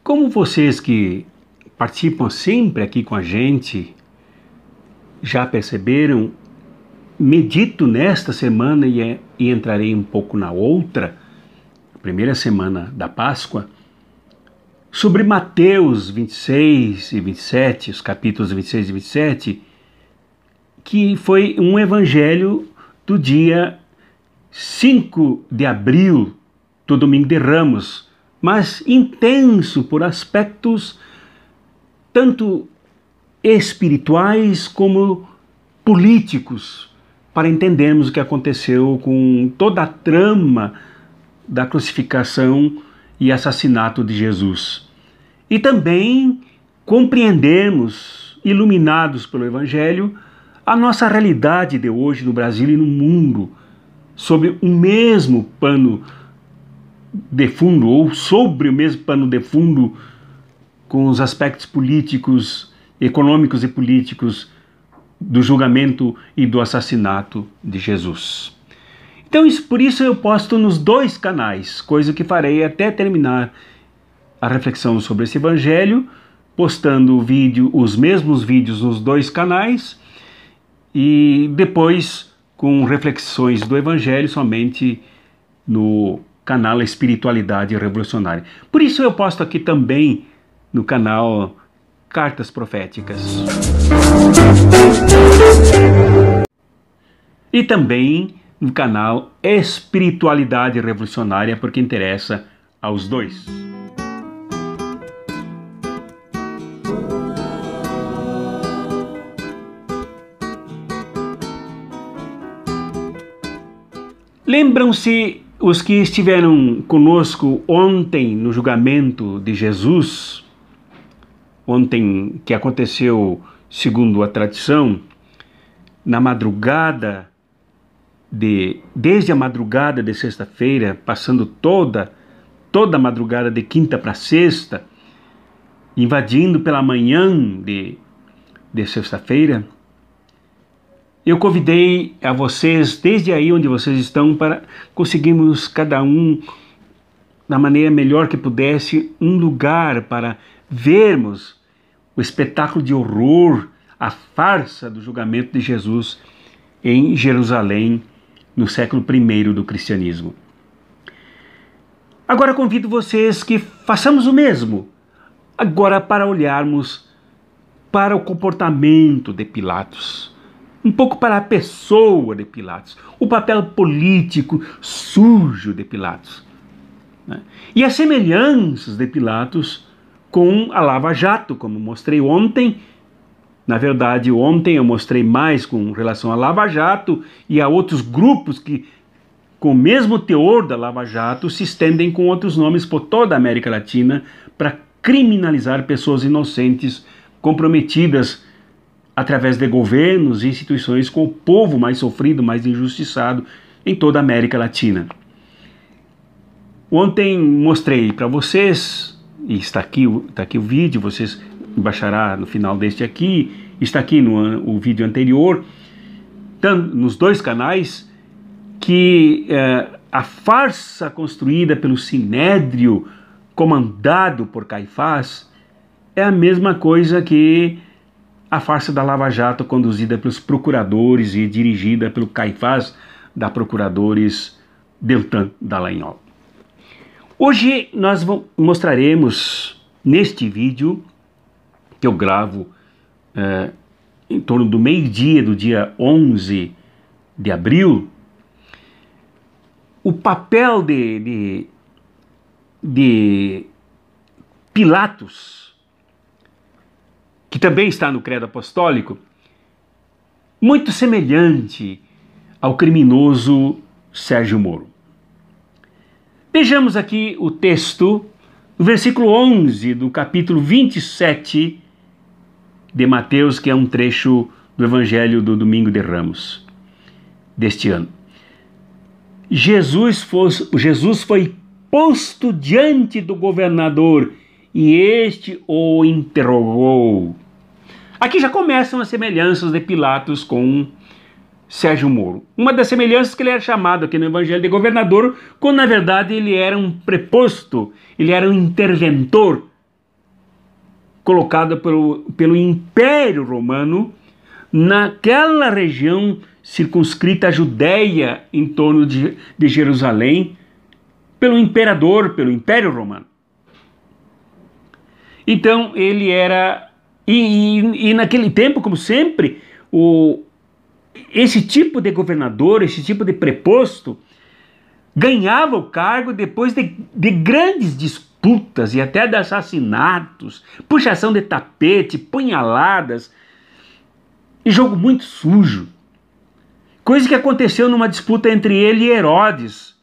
Como vocês que participam sempre aqui com a gente já perceberam, medito nesta semana e entrarei um pouco na outra, a primeira semana da Páscoa, sobre Mateus 26 e 27, os capítulos 26 e 27, que foi um evangelho do dia 5 de abril, do Domingo de Ramos, mas intenso por aspectos tanto espirituais como políticos, para entendermos o que aconteceu com toda a trama da crucificação e assassinato de Jesus. E também compreendermos, iluminados pelo Evangelho, a nossa realidade de hoje no Brasil e no mundo, sob o mesmo pano de fundo, ou sobre o mesmo pano de fundo, com os aspectos políticos, econômicos e políticos do julgamento e do assassinato de Jesus. Então, por isso eu posto nos dois canais, coisa que farei até terminar a reflexão sobre esse evangelho, postando os mesmos vídeos nos dois canais e depois com reflexões do evangelho somente no canal Espiritualidade Revolucionária. Por isso eu posto aqui também no canal Cartas Proféticas. E também no canal Espiritualidade Revolucionária, porque interessa aos dois. Lembram-se os que estiveram conosco ontem no julgamento de Jesus, ontem que aconteceu, segundo a tradição, na madrugada, desde a madrugada de sexta-feira, passando toda a madrugada de quinta para sexta, invadindo pela manhã de sexta-feira. Eu convidei a vocês, desde aí onde vocês estão, para conseguirmos cada um, da maneira melhor que pudesse, um lugar para vermos o espetáculo de horror, a farsa do julgamento de Jesus em Jerusalém, no século I do cristianismo. Agora convido vocês que façamos o mesmo, agora para olharmos para o comportamento de Pilatos, um pouco para a pessoa de Pilatos, o papel político sujo de Pilatos, né? E as semelhanças de Pilatos com a Lava Jato, como mostrei ontem. Na verdade, ontem eu mostrei mais com relação à Lava Jato e a outros grupos que, com o mesmo teor da Lava Jato, se estendem com outros nomes por toda a América Latina para criminalizar pessoas inocentes comprometidas através de governos e instituições com o povo mais sofrido, mais injustiçado em toda a América Latina. Ontem mostrei para vocês, e está aqui o vídeo, vocês baixará no final deste aqui, está aqui o vídeo anterior, nos dois canais, que a farsa construída pelo Sinédrio, comandado por Caifás, é a mesma coisa que a farsa da Lava Jato, conduzida pelos procuradores e dirigida pelo Caifás, da Procuradores Deltan Dallagnol. Hoje nós mostraremos neste vídeo, que eu gravo em torno do meio-dia do dia 11 de abril, o papel de Pilatos, que também está no Credo Apostólico, muito semelhante ao criminoso Sérgio Moro. Vejamos aqui o texto, no versículo 11 do capítulo 27 de Mateus, que é um trecho do Evangelho do Domingo de Ramos deste ano. Jesus foi posto diante do governador e este o interrogou. Aqui já começam as semelhanças de Pilatos com Sérgio Moro. Uma das semelhanças que ele era chamado aqui no Evangelho de governador, quando na verdade ele era um preposto, ele era um interventor colocada pelo Império Romano naquela região circunscrita à Judéia, em torno de Jerusalém, pelo imperador, pelo Império Romano. Então ele era, e naquele tempo, como sempre, esse tipo de governador, esse tipo de preposto, ganhava o cargo depois de grandes disputas e até de assassinatos, puxação de tapete, punhaladas, e jogo muito sujo. Coisa que aconteceu numa disputa entre ele e Herodes,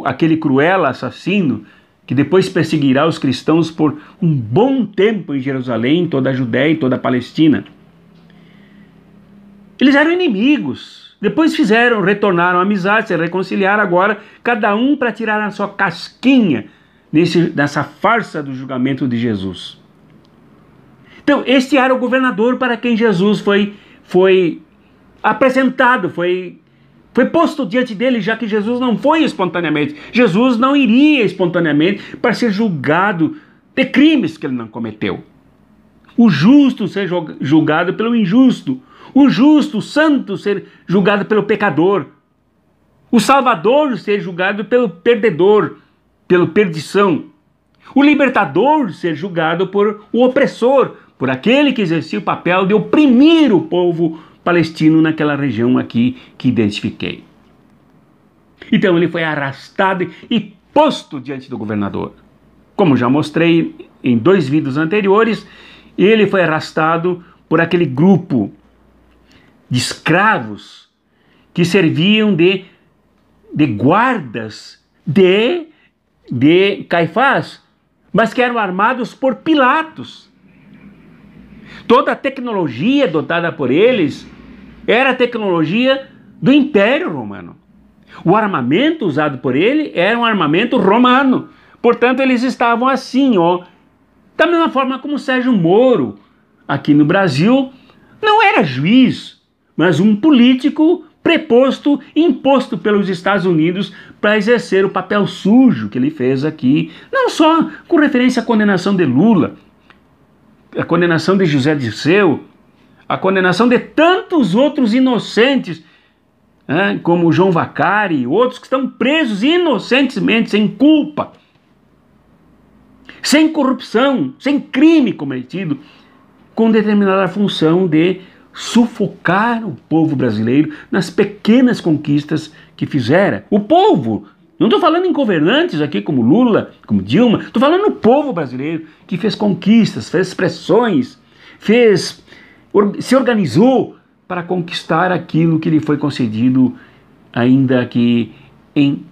aquele cruel assassino que depois perseguirá os cristãos por um bom tempo em Jerusalém, toda a Judéia e toda a Palestina. Eles eram inimigos, depois retornaram à amizade, se reconciliaram agora, cada um para tirar a sua casquinha nessa farsa do julgamento de Jesus. Então, este era o governador para quem Jesus foi apresentado, foi posto diante dele, já que Jesus não foi espontaneamente. Jesus não iria espontaneamente para ser julgado de crimes que ele não cometeu. O justo ser julgado pelo injusto. O justo, o santo ser julgado pelo pecador. O salvador ser julgado pelo perdedor, pelo perdição. O libertador ser julgado por o opressor, por aquele que exercia o papel de oprimir o povo palestino naquela região aqui que identifiquei. Então ele foi arrastado e posto diante do governador. Como já mostrei em 2 vídeos anteriores, ele foi arrastado por aquele grupo de escravos que serviam de guardas de Caifás, mas que eram armados por Pilatos. Toda a tecnologia adotada por eles era a tecnologia do Império Romano. O armamento usado por ele era um armamento romano. Portanto, eles estavam assim, da mesma forma como Sérgio Moro, aqui no Brasil, não era juiz, mas um político preposto, imposto pelos Estados Unidos para exercer o papel sujo que ele fez aqui, não só com referência à condenação de Lula, a condenação de José Dirceu, a condenação de tantos outros inocentes, como João Vacari e outros que estão presos inocentemente, sem culpa, sem corrupção, sem crime cometido, com determinada função de sufocar o povo brasileiro nas pequenas conquistas que fizera. O povo, não estou falando em governantes aqui como Lula, como Dilma, estou falando no povo brasileiro que fez conquistas, fez pressões, se organizou para conquistar aquilo que lhe foi concedido, ainda que em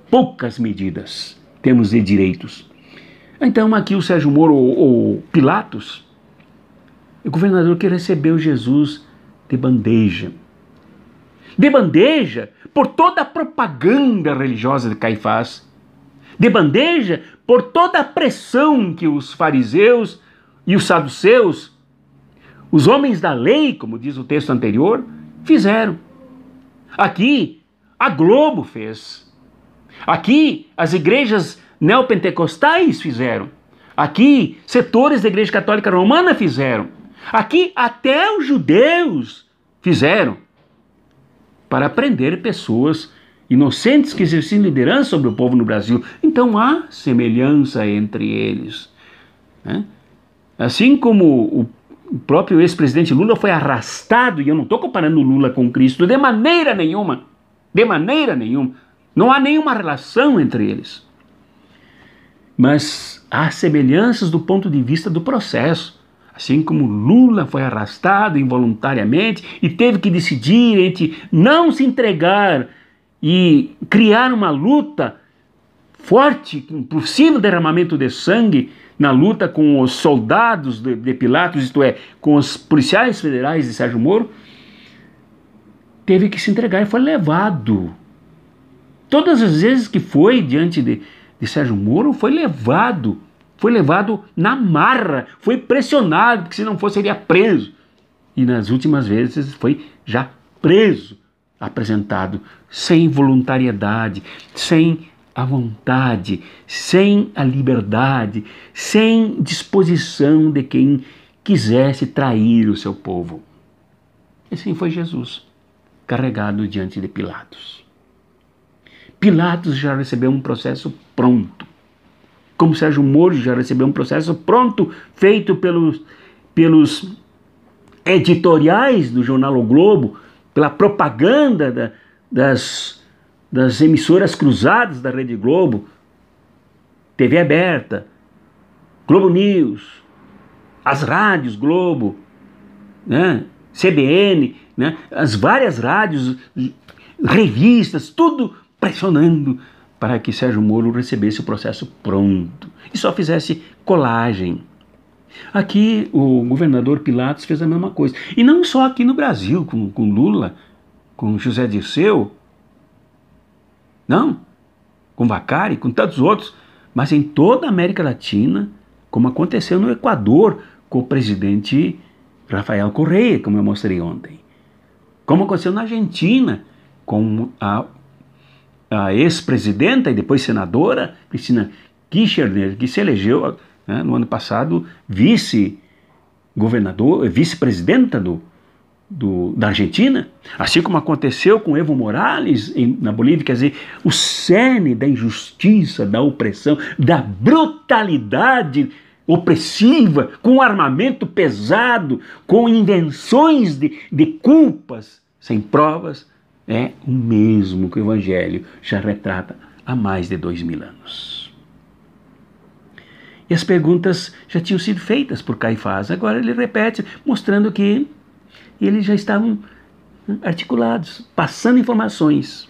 poucas medidas, termos de direitos. Então aqui o Sérgio Moro, ou Pilatos, o governador que recebeu Jesus de bandeja. De bandeja por toda a propaganda religiosa de Caifás. De bandeja por toda a pressão que os fariseus e os saduceus, os homens da lei, como diz o texto anterior, fizeram. Aqui a Globo fez. Aqui as igrejas neopentecostais fizeram. Aqui setores da Igreja Católica Romana fizeram. Aqui até os judeus fizeram, para prender pessoas inocentes que exerciam liderança sobre o povo no Brasil. Então há semelhança entre eles. Assim como o próprio ex-presidente Lula foi arrastado, e eu não estou comparando Lula com Cristo de maneira nenhuma, não há nenhuma relação entre eles. Mas há semelhanças do ponto de vista do processo. Assim como Lula foi arrastado involuntariamente e teve que decidir entre não se entregar e criar uma luta forte, com possível derramamento de sangue, na luta com os soldados de Pilatos, isto é, com os policiais federais de Sérgio Moro, teve que se entregar e foi levado. Todas as vezes que foi diante de Sérgio Moro, foi levado na marra, foi pressionado, porque se não fosse seria preso. E nas últimas vezes foi já preso, apresentado sem voluntariedade, sem a vontade, sem a liberdade, sem disposição de quem quisesse trair o seu povo. E assim foi Jesus, carregado diante de Pilatos. Pilatos já recebeu um processo pronto. Como Sérgio Moro já recebeu um processo pronto, feito pelos editoriais do jornal O Globo, pela propaganda das emissoras cruzadas da Rede Globo, TV aberta, Globo News, as rádios Globo, né, CBN, né, as várias rádios, revistas, tudo pressionando para que Sérgio Moro recebesse o processo pronto e só fizesse colagem. Aqui o governador Pilatos fez a mesma coisa. E não só aqui no Brasil, com Lula, com José Dirceu, não, com Vacari, com tantos outros, mas em toda a América Latina, como aconteceu no Equador com o presidente Rafael Correa, como eu mostrei ontem. Como aconteceu na Argentina com a ex-presidenta e depois senadora Cristina Kirchner, que se elegeu, né, no ano passado vice-presidenta da Argentina, assim como aconteceu com Evo Morales na Bolívia. Quer dizer, o cerne da injustiça, da opressão, da brutalidade opressiva, com armamento pesado, com invenções de culpas sem provas, é o mesmo que o Evangelho já retrata há mais de 2000 anos. E as perguntas já tinham sido feitas por Caifás, agora ele repete, mostrando que eles já estavam articulados, passando informações.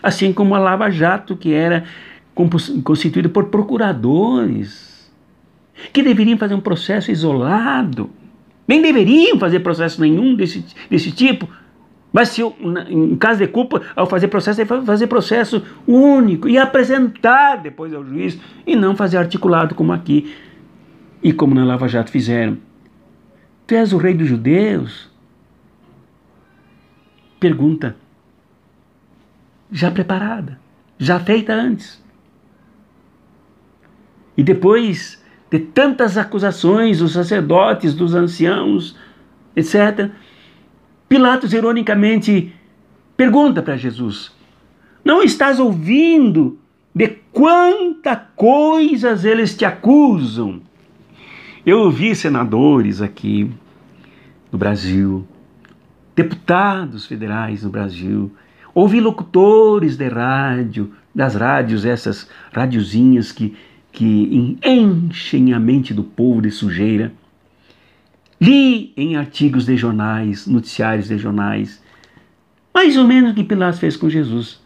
Assim como a Lava Jato, que era constituída por procuradores, que deveriam fazer um processo isolado, nem deveriam fazer processo nenhum desse tipo, mas se em caso de culpa, ao fazer processo, ele fazer processo único e apresentar depois ao juiz, e não fazer articulado como aqui e como na Lava Jato fizeram. Tu és o rei dos judeus? Pergunta já preparada, já feita antes. E depois de tantas acusações dos sacerdotes, dos anciãos, etc., Pilatos, ironicamente, pergunta para Jesus: não estás ouvindo de quantas coisas eles te acusam? Eu ouvi senadores aqui no Brasil, deputados federais no Brasil, ouvi locutores de rádio, das rádios, essas radiozinhas que enchem a mente do povo de sujeira. Li em artigos de jornais, noticiários de jornais, mais ou menos o que Pilatos fez com Jesus.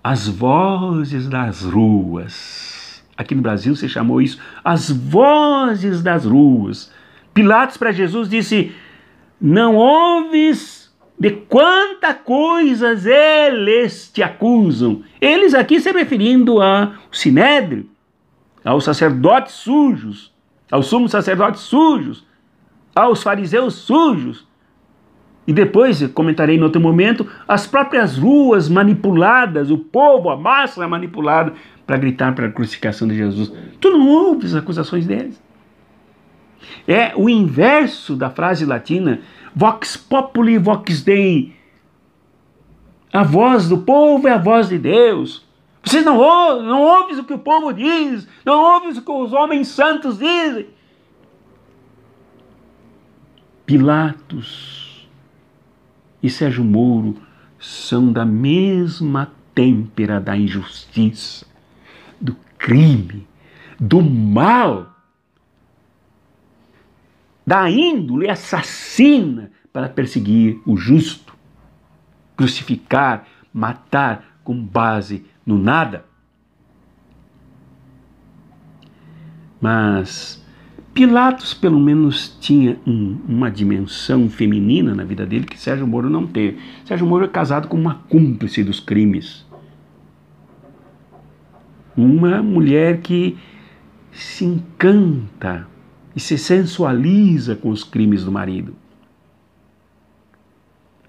As vozes das ruas. Aqui no Brasil se chamou isso as vozes das ruas. Pilatos para Jesus disse: não ouves de quantas coisas eles te acusam. Eles aqui se referindo ao Sinédrio, aos sacerdotes sujos, aos sumos sacerdotes sujos, aos fariseus sujos. E depois, comentarei em outro momento, as próprias ruas manipuladas, o povo, a massa manipulada para gritar para a crucificação de Jesus. Tu não ouves as acusações deles? É o inverso da frase latina vox populi vox Dei. A voz do povo é a voz de Deus. Vocês não ouvem o que o povo diz, não ouvem o que os homens santos dizem. Pilatos e Sérgio Moro são da mesma têmpera da injustiça, do crime, do mal, da índole assassina para perseguir o justo, crucificar, matar com base no nada. Mas Pilatos pelo menos tinha uma dimensão feminina na vida dele que Sérgio Moro não teve. Sérgio Moro é casado com uma cúmplice dos crimes. Uma mulher que se encanta e se sensualiza com os crimes do marido.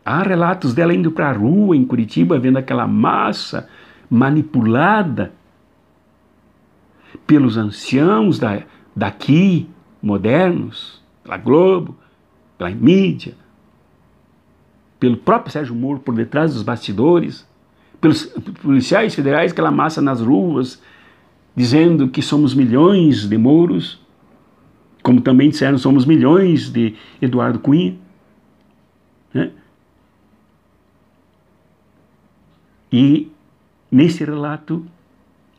Há relatos dela indo para a rua em Curitiba, vendo aquela massa manipulada pelos anciãos daqui, modernos, pela Globo, pela mídia, pelo próprio Sérgio Moro por detrás dos bastidores, pelos policiais federais que ela amassa nas ruas, dizendo que somos milhões de Moros, como também disseram, somos milhões de Eduardo Cunha, né? E nesse relato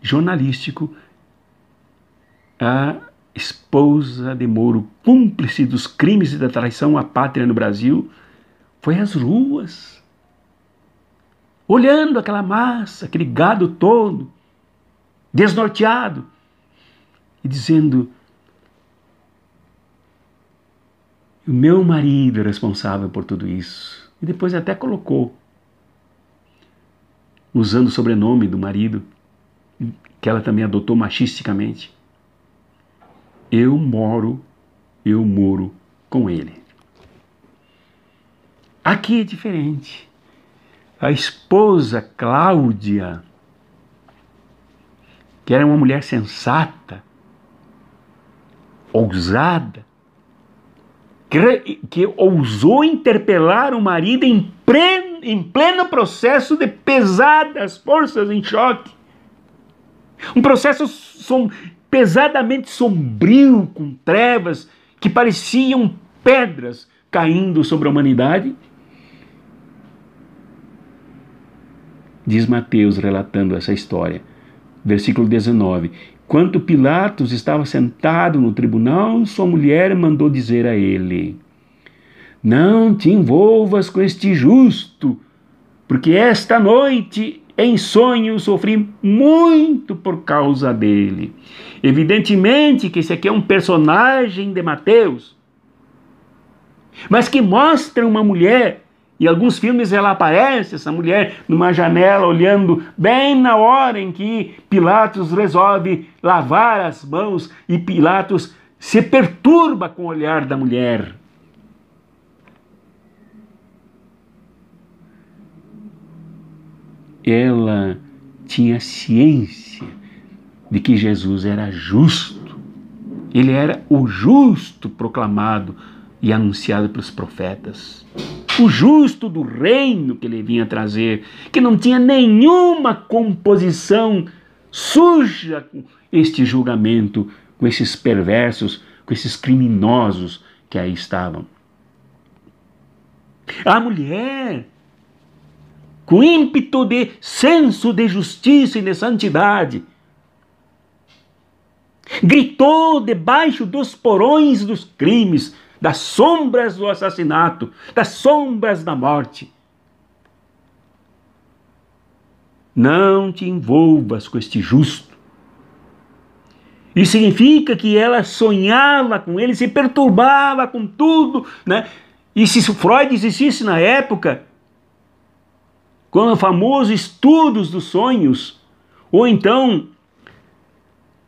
jornalístico, a esposa de Moro, cúmplice dos crimes e da traição à pátria no Brasil, foi às ruas, olhando aquela massa, aquele gado todo, desnorteado, e dizendo: o meu marido é responsável por tudo isso. E depois até colocou, usando o sobrenome do marido, que ela também adotou machisticamente: eu moro com ele. Aqui é diferente. A esposa Cláudia, que era uma mulher sensata, ousada, que ousou interpelar o marido em pleno processo de pesadas forças em choque. Um processo pesadamente sombrio, com trevas que pareciam pedras caindo sobre a humanidade. Diz Mateus, relatando essa história, versículo 19: quando Pilatos estava sentado no tribunal, sua mulher mandou dizer a ele: não te envolvas com este justo, porque esta noite em sonho sofri muito por causa dele. Evidentemente que esse aqui é um personagem de Mateus, mas que mostra uma mulher. Em alguns filmes ela aparece, essa mulher, numa janela, olhando bem na hora em que Pilatos resolve lavar as mãos, e Pilatos se perturba com o olhar da mulher. Ela tinha ciência de que Jesus era justo. Ele era o justo proclamado e anunciado pelos profetas. O justo do reino que ele vinha trazer, que não tinha nenhuma composição suja com este julgamento, com esses perversos, com esses criminosos que aí estavam. A mulher, com ímpeto de senso de justiça e de santidade, gritou debaixo dos porões dos crimes, das sombras do assassinato, das sombras da morte: não te envolvas com este justo. Isso significa que ela sonhava com ele, se perturbava com tudo, né? E se Freud existisse na época, com o famoso Estudos dos Sonhos, ou então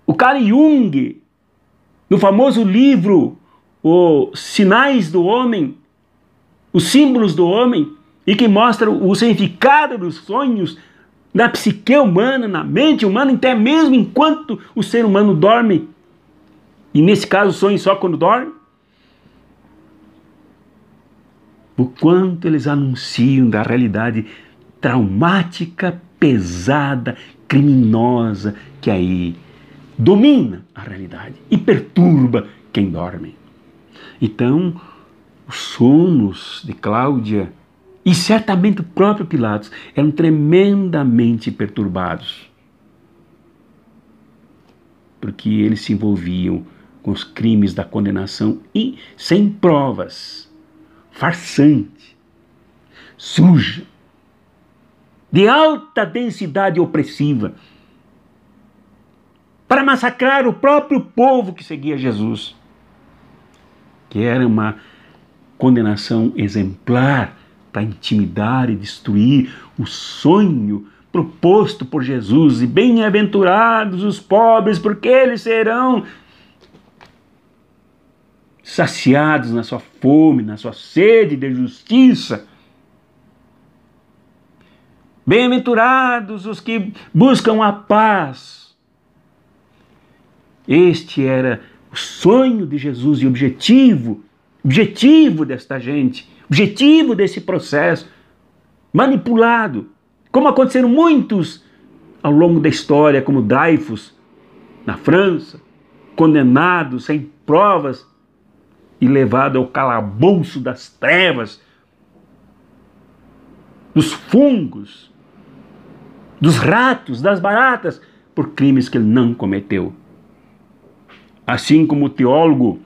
o Carl Jung, no famoso livro Os Sinais do Homem, os símbolos do homem, e que mostra o significado dos sonhos na psique humana, na mente humana, até mesmo enquanto o ser humano dorme, e nesse caso sonha só quando dorme. O quanto eles anunciam da realidade traumática, pesada, criminosa, que aí domina a realidade e perturba quem dorme. Então, os sonhos de Cláudia, e certamente o próprio Pilatos, eram tremendamente perturbados, porque eles se envolviam com os crimes da condenação e sem provas, farsante, suja, de alta densidade opressiva, para massacrar o próprio povo que seguia Jesus, que era uma condenação exemplar para intimidar e destruir o sonho proposto por Jesus. E bem-aventurados os pobres, porque eles serão saciados na sua fome, na sua sede de justiça. Bem-aventurados os que buscam a paz. Este era o sonho de Jesus e objetivo desta gente, objetivo desse processo manipulado, como aconteceram muitos ao longo da história, como Dreyfus, na França, condenado sem provas e levado ao calabouço das trevas, dos fungos, dos ratos, das baratas, por crimes que ele não cometeu. Assim como o teólogo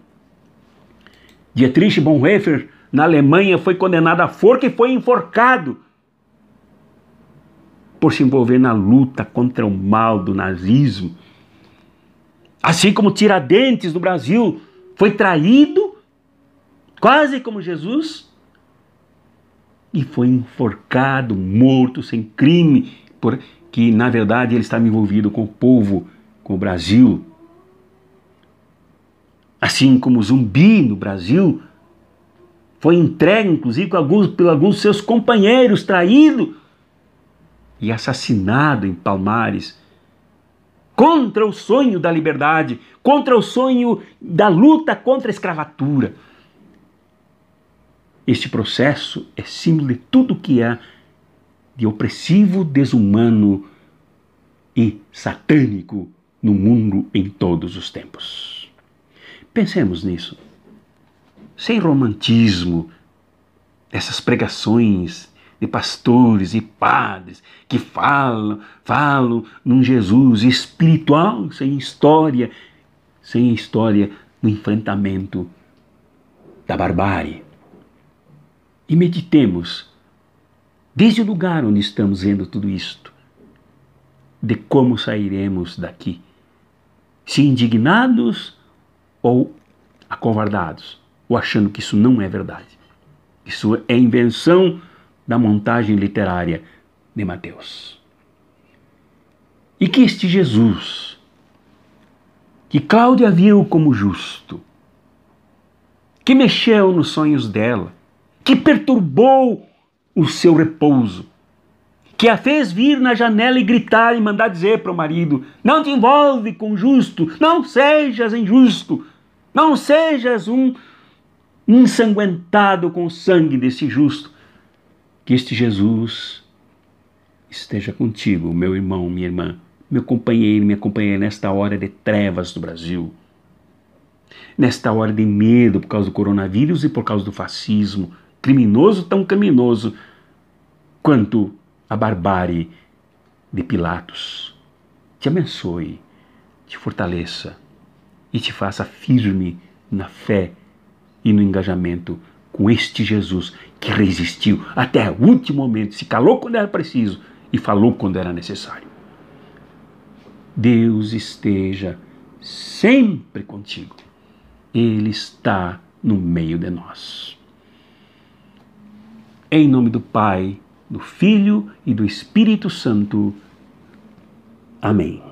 Dietrich Bonhoeffer, na Alemanha, foi condenado à forca e foi enforcado por se envolver na luta contra o mal do nazismo. Assim como Tiradentes do Brasil foi traído, quase como Jesus, e foi enforcado, morto, sem crime, porque na verdade ele estava envolvido com o povo, com o Brasil. Assim como Zumbi no Brasil foi entregue, inclusive, por alguns de seus companheiros, traído e assassinado em Palmares, contra o sonho da liberdade, contra o sonho da luta contra a escravatura. Este processo é símbolo de tudo que é de opressivo, desumano e satânico no mundo em todos os tempos. Pensemos nisso. Sem romantismo, essas pregações de pastores e padres que falam num Jesus espiritual, sem história no enfrentamento da barbárie. E meditemos, desde o lugar onde estamos vendo tudo isto, de como sairemos daqui, se indignados ou acovardados, ou achando que isso não é verdade. Isso é invenção da montagem literária de Mateus. E que este Jesus, que Cláudia viu como justo, que mexeu nos sonhos dela, que perturbou o seu repouso, que a fez vir na janela e gritar e mandar dizer para o marido: não te envolve com o justo, não sejas injusto, não sejas um ensanguentado com o sangue desse justo. Que este Jesus esteja contigo, meu irmão, minha irmã, meu companheiro, minha companheira, nesta hora de trevas do Brasil, nesta hora de medo por causa do coronavírus e por causa do fascismo, criminoso, tão criminoso quanto a barbárie de Pilatos. Te abençoe, te fortaleça e te faça firme na fé e no engajamento com este Jesus que resistiu até o último momento, se calou quando era preciso e falou quando era necessário. Deus esteja sempre contigo. Ele está no meio de nós. Em nome do Pai, do Filho e do Espírito Santo. Amém.